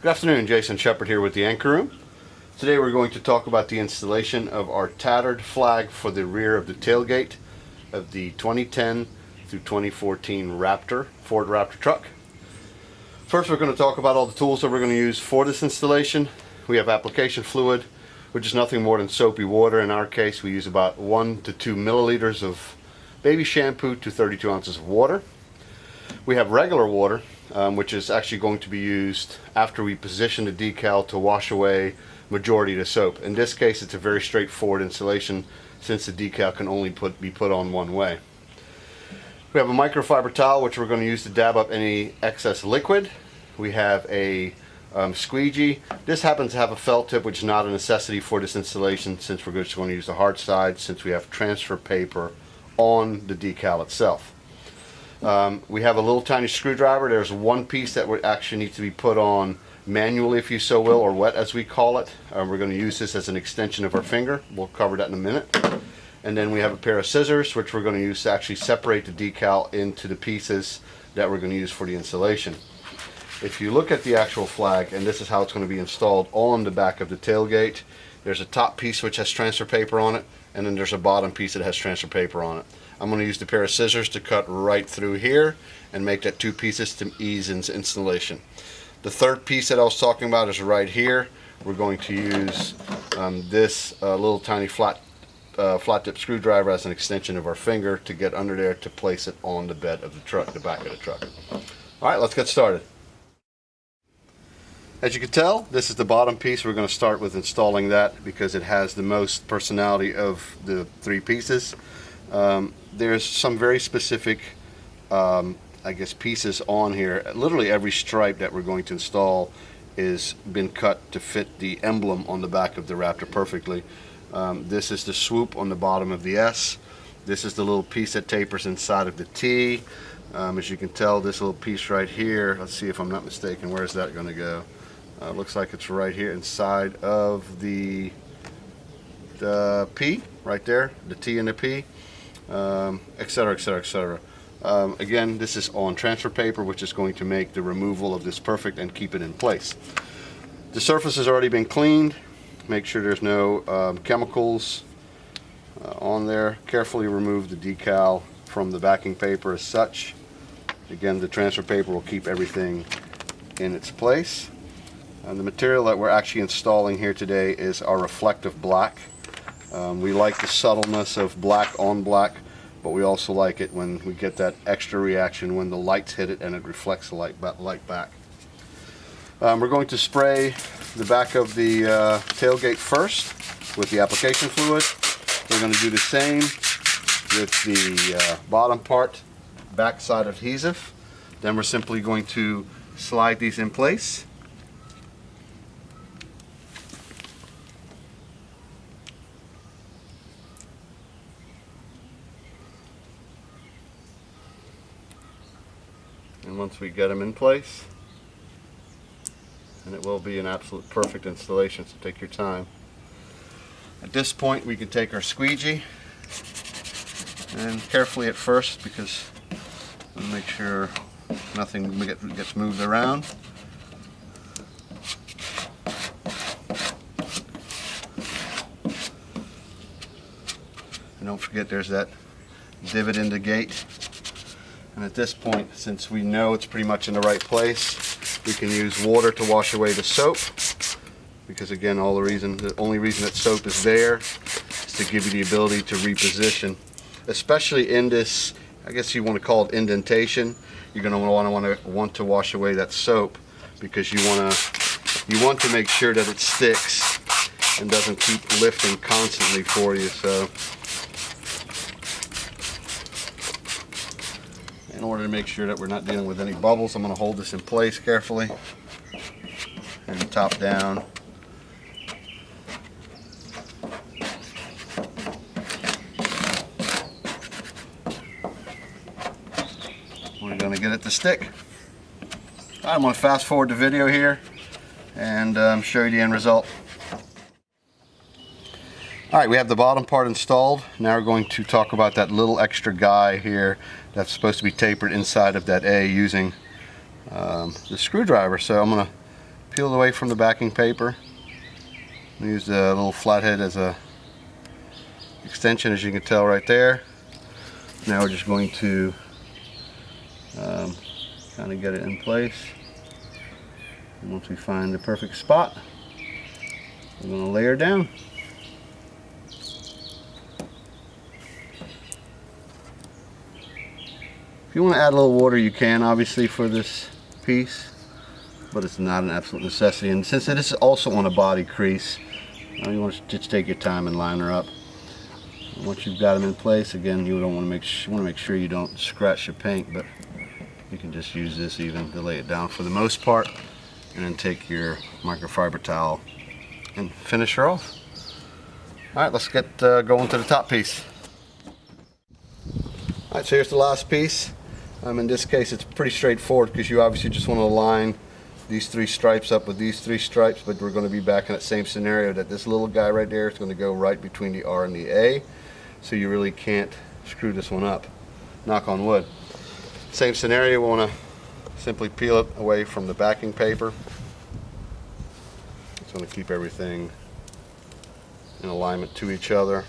Good afternoon, Jason Shepard here with the Anchor Room. Today we're going to talk about the installation of our tattered flag for the rear of the tailgate of the 2010 through 2014 Raptor, Ford Raptor truck. First we're going to talk about all the tools that we're going to use for this installation. We have application fluid, which is nothing more than soapy water. In our case we use about 1 to 2 milliliters of baby shampoo to 32 ounces of water. We have regular water, which is actually going to be used after we position the decal to wash away majority of the soap. In this case it's a very straightforward installation since the decal can only be put on one way. We have a microfiber towel which we're going to use to dab up any excess liquid. We have a squeegee. This happens to have a felt tip, which is not a necessity for this installation since we're just going to use the hard side since we have transfer paper on the decal itself. We have a little tiny screwdriver. There's one piece that would actually need to be put on manually, if you so will, or wet as we call it. We're going to use this as an extension of our finger. We'll cover that in a minute. And then we have a pair of scissors which we're going to use to actually separate the decal into the pieces that we're going to use for the installation. If you look at the actual flag, and this is how it's going to be installed on the back of the tailgate, there's a top piece which has transfer paper on it, and then there's a bottom piece that has transfer paper on it. I'm going to use the pair of scissors to cut right through here and make that two pieces to ease into installation. The third piece that I was talking about is right here. We're going to use this little tiny flat tip screwdriver as an extension of our finger to get under there to place it on the bed of the truck, the back of the truck. Alright, let's get started. As you can tell, this is the bottom piece. We're going to start with installing that because it has the most personality of the three pieces. There's some very specific I guess pieces on here. Literally every stripe that we're going to install is been cut to fit the emblem on the back of the Raptor perfectly. This is the swoop on the bottom of the S. This is the little piece that tapers inside of the T. As you can tell, this little piece right here, let's see if I'm not mistaken, where's that going to go? Looks like it's right here inside of the P, right there, the T and the P, etc, etc, etc. Again, this is on transfer paper, which is going to make the removal of this perfect and keep it in place. The surface has already been cleaned. Make sure there's no chemicals on there. Carefully remove the decal from the backing paper as such. Again, the transfer paper will keep everything in its place. And the material that we're actually installing here today is our reflective black. We like the subtleness of black on black, but we also like it when we get that extra reaction when the lights hit it and it reflects the light back. We're going to spray the back of the tailgate first with the application fluid. We're going to do the same with the bottom part, backside adhesive. Then we're simply going to slide these in place. And once we get them in place, and it will be an absolute perfect installation, so take your time. At this point we can take our squeegee and carefully at first, because we'll make sure nothing gets moved around. And don't forget there's that divot in the gate. And at this point, since we know it's pretty much in the right place, we can use water to wash away the soap. Because again, the only reason that soap is there is to give you the ability to reposition. Especially in this, I guess you want to call it indentation. You're going to want to wash away that soap because you want to make sure that it sticks and doesn't keep lifting constantly for you. So in order to make sure that we're not dealing with any bubbles, I'm going to hold this in place carefully and top down. We're going to get it to stick. I'm going to fast forward the video here and show you the end result. Alright, we have the bottom part installed. Now we're going to talk about that little extra guy here that's supposed to be tapered inside of that A using the screwdriver. So I'm going to Peel it away from the backing paper. Use the little flathead as a extension, as you can tell right there. Now we're just going to kind of get it in place. And once we find the perfect spot, we're going to layer down. If you want to add a little water, you can, obviously, for this piece, but it's not an absolute necessity. And since it is also on a body crease, you want to just take your time and line her up. And once you've got them in place, again, you don't want to make sure you don't scratch your paint, but you can just use this even to lay it down for the most part, and then take your microfiber towel and finish her off. All right, let's get going to the top piece. All right, so here's the last piece. In this case, it's pretty straightforward because you obviously just want to align these 3 stripes up with these 3 stripes, but we're going to be back in that same scenario that this little guy right there is going to go right between the R and the A, so you really can't screw this one up. Knock on wood. Same scenario, we want to simply peel it away from the backing paper. Just want to keep everything in alignment to each other.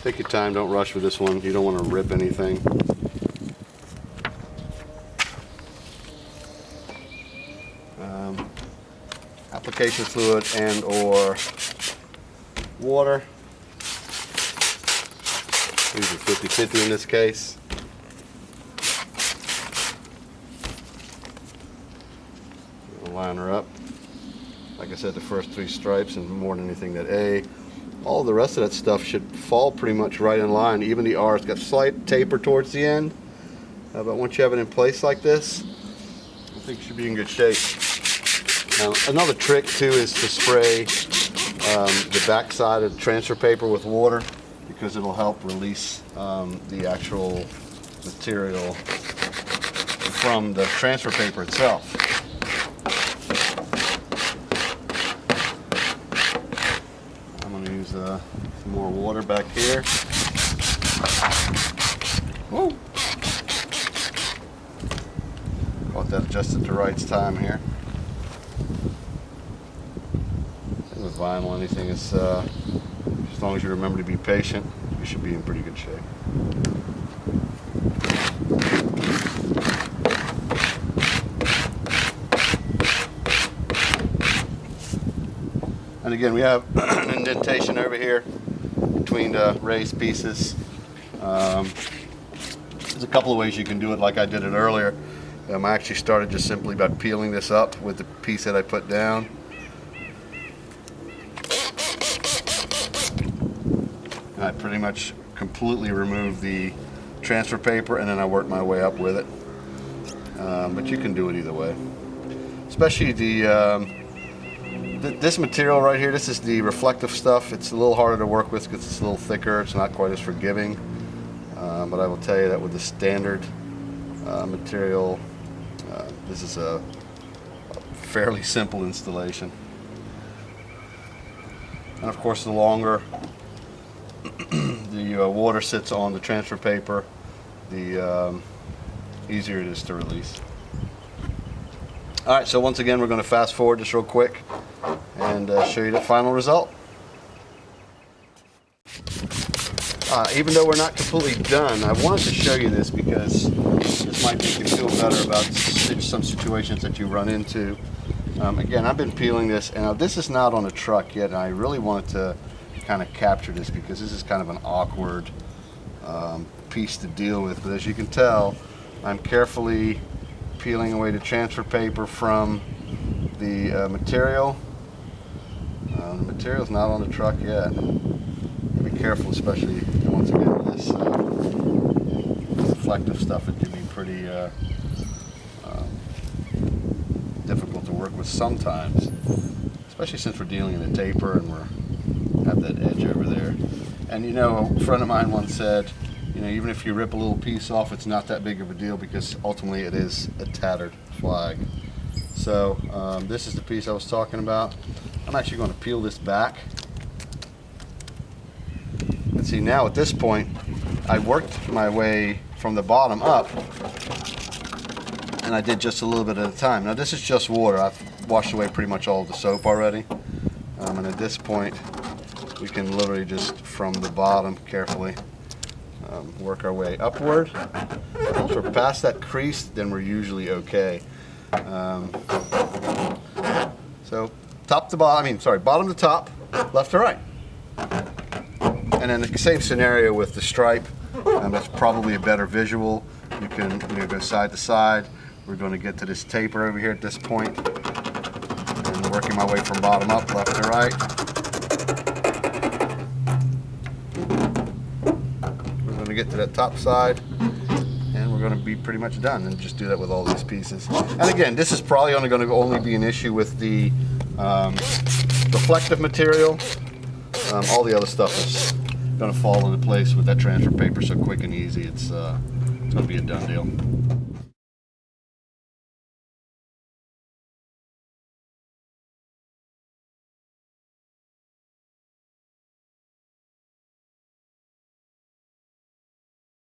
Take your time, don't rush with this one. You don't want to rip anything. Application fluid and or water. Usually 50-50 in this case. We'll line her up. Like I said, the first 3 stripes, and more than anything that A. All the rest of that stuff should fall pretty much right in line. Even the R, it's got slight taper towards the end. But once you have it in place like this, I think you should be in good shape. Now, another trick too is to spray the back side of the transfer paper with water, because it'll help release the actual material from the transfer paper itself. Some more water back here. Woo! Got that adjusted to right time here. And with vinyl, anything is, as long as you remember to be patient, you should be in pretty good shape. And again, we have an indentation over here between the raised pieces. There's a couple of ways you can do it like I did it earlier. I actually started just simply by peeling this up with the piece that I put down. And I pretty much completely removed the transfer paper, and then I worked my way up with it. But you can do it either way. Especially this material right here, this is the reflective stuff. It's a little harder to work with because it's a little thicker. It's not quite as forgiving. But I will tell you that with the standard material, this is a fairly simple installation. And of course, the longer the water sits on the transfer paper, the easier it is to release. Alright, so once again, we're going to fast forward just real quick and show you the final result. Even though we're not completely done, I wanted to show you this because this might make you feel better about some situations that you run into. Again, I've been peeling this, and this is not on a truck yet, and I really wanted to kind of capture this because this is kind of an awkward piece to deal with. But as you can tell, I'm carefully peeling away the transfer paper from the material. The material's not on the truck yet. Be careful, especially once again with this reflective stuff. It can be pretty difficult to work with sometimes, especially since we're dealing in a taper and we have that edge over there. And you know, a friend of mine once said, you know, even if you rip a little piece off, it's not that big of a deal because ultimately it is a tattered flag. So this is the piece I was talking about. I'm actually going to peel this back. And see, now at this point, I worked my way from the bottom up, and I did just a little bit at a time. Now this is just water. I've washed away pretty much all of the soap already. And at this point, we can literally just from the bottom carefully work our way upward. Once we're past that crease, then we're usually okay. So top to bottom, bottom to top, left to right. And then the same scenario with the stripe. That's probably a better visual. You can go side to side. We're going to get to this taper over here at this point. And working my way from bottom up, left to right. We're going to get to that top side. And we're going to be pretty much done. And just do that with all these pieces. And again, this is probably only going to be an issue with the reflective material. All the other stuff is going to fall into place with that transfer paper so quick and easy. It's going to be a done deal.